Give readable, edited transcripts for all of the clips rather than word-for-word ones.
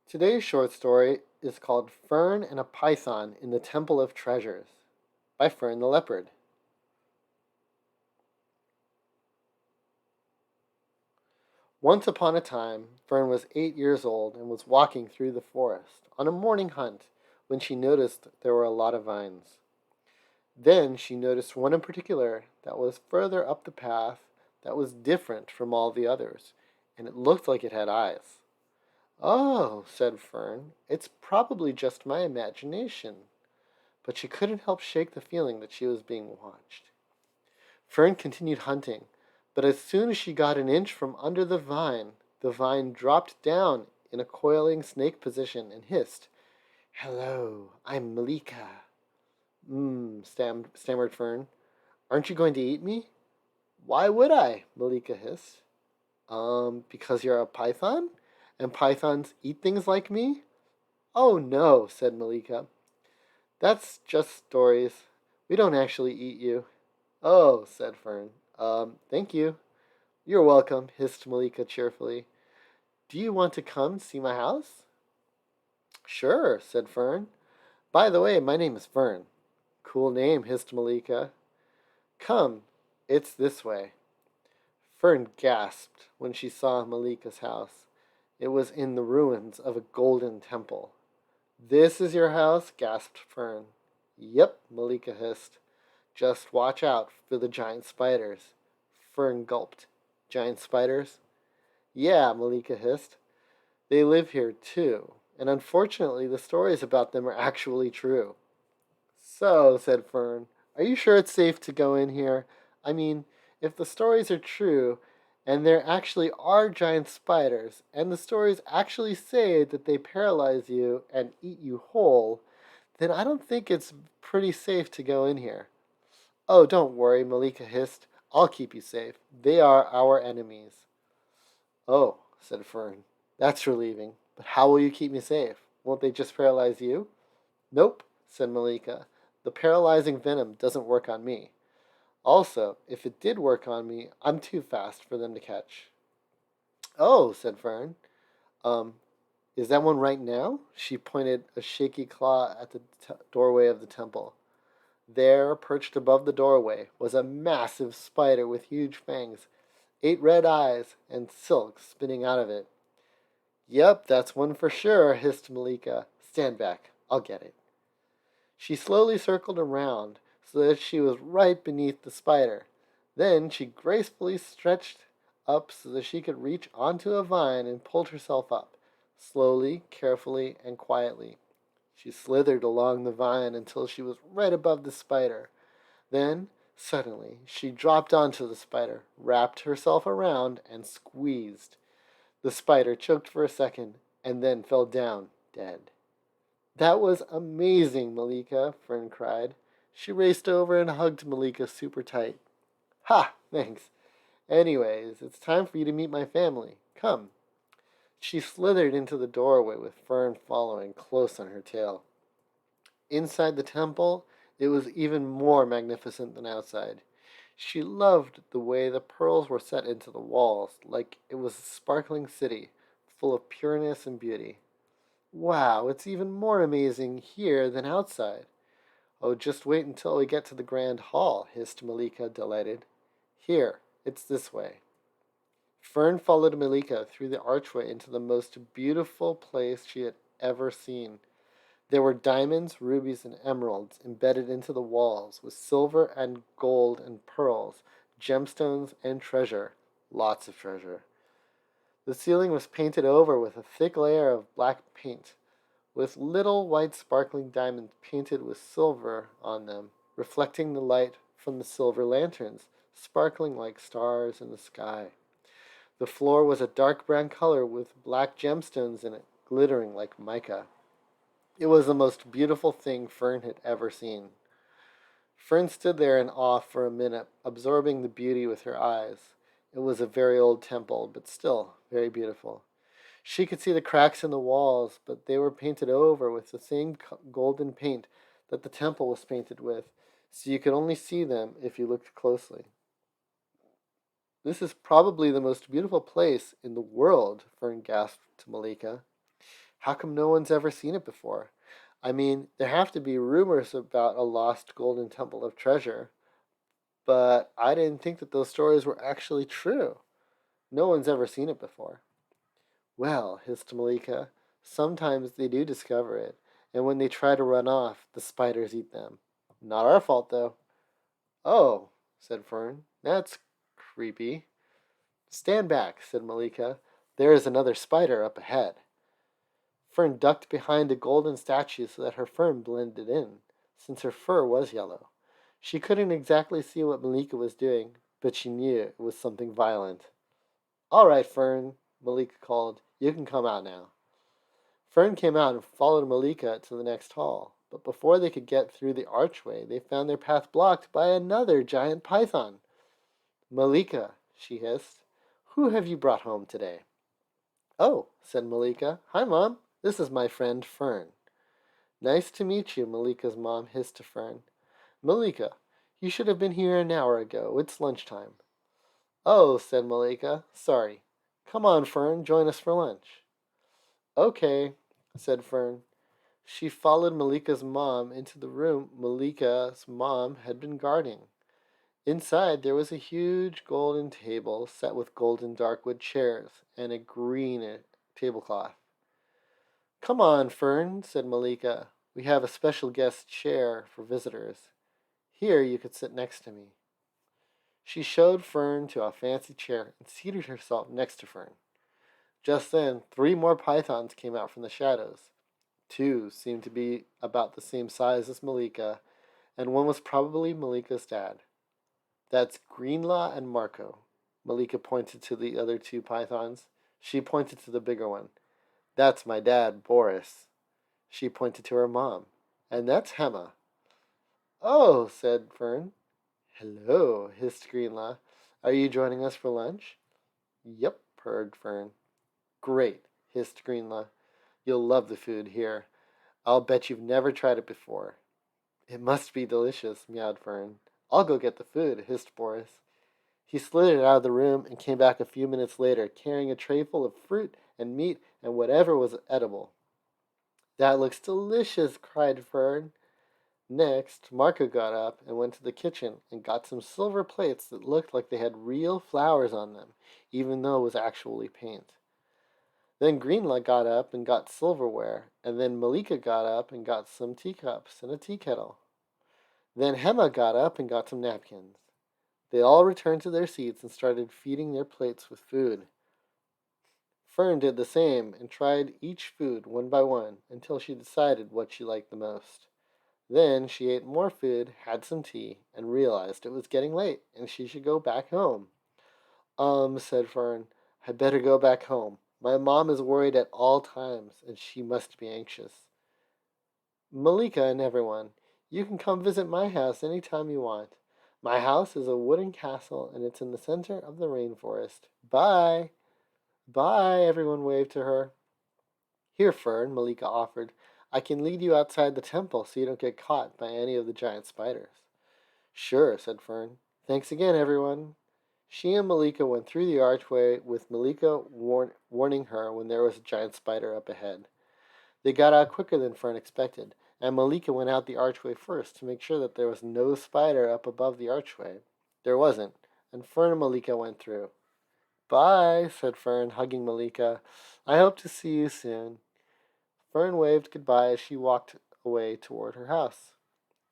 Today's short story is called Fern and a Python in the Temple of Treasures by Fern the Leopard. Once upon a time, Fern was 8 years old and was walking through the forest on a morning hunt when she noticed there were a lot of vines. Then she noticed one in particular that was further up the path that was different from all the others, and it looked like it had eyes. "Oh," said Fern, "it's probably just my imagination." But she couldn't help shake the feeling that she was being watched. Fern continued hunting, but as soon as she got an inch from under the vine dropped down in a coiling snake position and hissed, "Hello, I'm Malika." Stammered Fern. "Aren't you going to eat me?" "Why would I?" Malika hissed. Because you're a python? And pythons eat things like me?" "Oh no," said Malika. "That's just stories. We don't actually eat you." "Oh," said Fern. Thank you." "You're welcome," hissed Malika cheerfully. "Do you want to come see my house?" "Sure," said Fern. "By the way, my name is Fern." "Cool name," hissed Malika. "Come, it's this way." Fern gasped when she saw Malika's house. It was in the ruins of a golden temple. "This is your house?" gasped Fern. "Yep," Malika hissed. "Just watch out for the giant spiders." Fern gulped. "Giant spiders?" "Yeah," Malika hissed. "They live here too, and unfortunately the stories about them are actually true." "So," said Fern, "are you sure it's safe to go in here? I mean, if the stories are true, and there actually are giant spiders, and the stories actually say that they paralyze you and eat you whole, then I don't think it's pretty safe to go in here." "Oh, don't worry," Malika hissed. "I'll keep you safe. They are our enemies." "Oh," said Fern. "That's relieving. But how will you keep me safe? Won't they just paralyze you?" "Nope," said Malika. "The paralyzing venom doesn't work on me. Also, if it did work on me, I'm too fast for them to catch." "Oh," said Fern. Um, is that one right now?" She pointed a shaky claw at the doorway of the temple. There, perched above the doorway, was a massive spider with huge fangs, 8 red eyes, and silk spinning out of it. "Yep, that's one for sure," hissed Malika. "Stand back. I'll get it." She slowly circled around so that she was right beneath the spider. Then she gracefully stretched up so that she could reach onto a vine and pulled herself up, slowly, carefully, and quietly. She slithered along the vine until she was right above the spider. Then, suddenly, she dropped onto the spider, wrapped herself around, and squeezed. The spider choked for a second and then fell down dead. "That was amazing, Malika," Fern cried. She raced over and hugged Malika super tight. "Ha! Thanks. Anyways, it's time for you to meet my family. Come." She slithered into the doorway with Fern following close on her tail. Inside the temple, it was even more magnificent than outside. She loved the way the pearls were set into the walls, like it was a sparkling city, full of pureness and beauty. "Wow, it's even more amazing here than outside." "Oh, just wait until we get to the grand hall," hissed Malika, delighted. "Here, it's this way." Fern followed Malika through the archway into the most beautiful place she had ever seen. There were diamonds, rubies, and emeralds embedded into the walls, with silver and gold and pearls, gemstones, and treasure. Lots of treasure. The ceiling was painted over with a thick layer of black paint, with little white sparkling diamonds painted with silver on them, reflecting the light from the silver lanterns, sparkling like stars in the sky. The floor was a dark brown color with black gemstones in it, glittering like mica. It was the most beautiful thing Fern had ever seen. Fern stood there in awe for a minute, absorbing the beauty with her eyes. It was a very old temple, but still very beautiful. She could see the cracks in the walls, but they were painted over with the same golden paint that the temple was painted with, so you could only see them if you looked closely. "This is probably the most beautiful place in the world," Fern gasped to Malika. How come no one's ever seen it before? I mean, there have to be rumors about a lost golden temple of treasure, but I didn't think that those stories were actually true. No one's ever seen it before. Well, hissed Malika, sometimes they do discover it, and when they try to run off, the spiders eat them. Not our fault, though. Oh, said Fern, that's creepy. Stand back, said Malika. There is another spider up ahead. Fern ducked behind a golden statue so that her fern blended in, since her fur was yellow. She couldn't exactly see what Malika was doing, but she knew it was something violent. All right, Fern, Malika called. You can come out now. Fern came out and followed Malika to the next hall, but before they could get through the archway, they found their path blocked by another giant python. Malika, she hissed, who have you brought home today? Oh, said Malika. Hi, Mom. This is my friend Fern. Nice to meet you, Malika's mom hissed to Fern. Malika, you should have been here an hour ago. It's lunchtime. Oh, said Malika. Sorry. Come on, Fern. Join us for lunch. Okay, said Fern. She followed Malika's mom into the room Malika's mom had been guarding. Inside, there was a huge golden table set with golden darkwood chairs and a green tablecloth. Come on, Fern, said Malika. We have a special guest chair for visitors. Here you could sit next to me. She showed Fern to a fancy chair and seated herself next to Fern. Just then, 3 more pythons came out from the shadows. 2 seemed to be about the same size as Malika, and one was probably Malika's dad. That's Greenlaw and Marco. Malika pointed to the other 2 pythons. She pointed to the bigger one. That's my dad, Boris. She pointed to her mom. And that's Hema. Oh, said Fern. Hello, hissed Greenlaw. Are you joining us for lunch? Yep, purred Fern. Great, hissed Greenlaw. You'll love the food here. I'll bet you've never tried it before. It must be delicious, meowed Fern. I'll go get the food, hissed Boris. He slithered out of the room and came back a few minutes later, carrying a tray full of fruit and meat and whatever was edible. That looks delicious, cried Fern. Next, Marco got up and went to the kitchen and got some silver plates that looked like they had real flowers on them, even though it was actually paint. Then Greenlaw got up and got silverware, and then Malika got up and got some teacups and a tea kettle. Then Hema got up and got some napkins. They all returned to their seats and started feeding their plates with food. Fern did the same and tried each food one by one until she decided what she liked the most. Then she ate more food, had some tea, and realized it was getting late and she should go back home. Said Fern, I better go back home. My mom is worried at all times, and she must be anxious. Malika and everyone, you can come visit my house any time you want. My house is a wooden castle, and it's in the center of the rainforest. Bye! Bye! Everyone waved to her. Here, Fern, Malika offered. I can lead you outside the temple so you don't get caught by any of the giant spiders. Sure, said Fern. Thanks again, everyone. She and Malika went through the archway, with Malika warning her when there was a giant spider up ahead. They got out quicker than Fern expected, and Malika went out the archway first to make sure that there was no spider up above the archway. There wasn't, and Fern and Malika went through. Bye, said Fern, hugging Malika. I hope to see you soon. Fern waved goodbye as she walked away toward her house.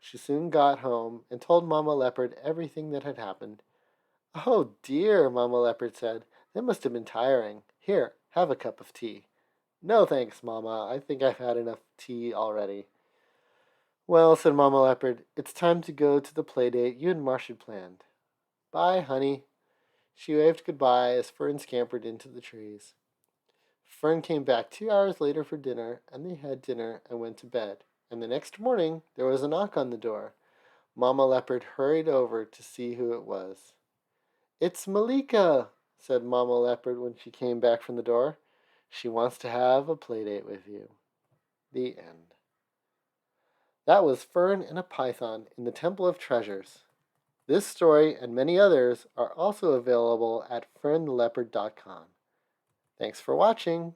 She soon got home and told Mamma Leopard everything that had happened. Oh dear, Mamma Leopard said. That must have been tiring. Here, have a cup of tea. No thanks, Mamma. I think I've had enough tea already. Well, said Mamma Leopard, it's time to go to the play date you and Marsh had planned. Bye, honey. She waved goodbye as Fern scampered into the trees. Fern came back 2 hours later for dinner, and they had dinner and went to bed. And the next morning, there was a knock on the door. Mamma Leopard hurried over to see who it was. It's Malika, said Mamma Leopard when she came back from the door. She wants to have a play date with you. The end. That was Fern and a Python in the Temple of Treasures. This story and many others are also available at ferntheleopard.com. Thanks for watching.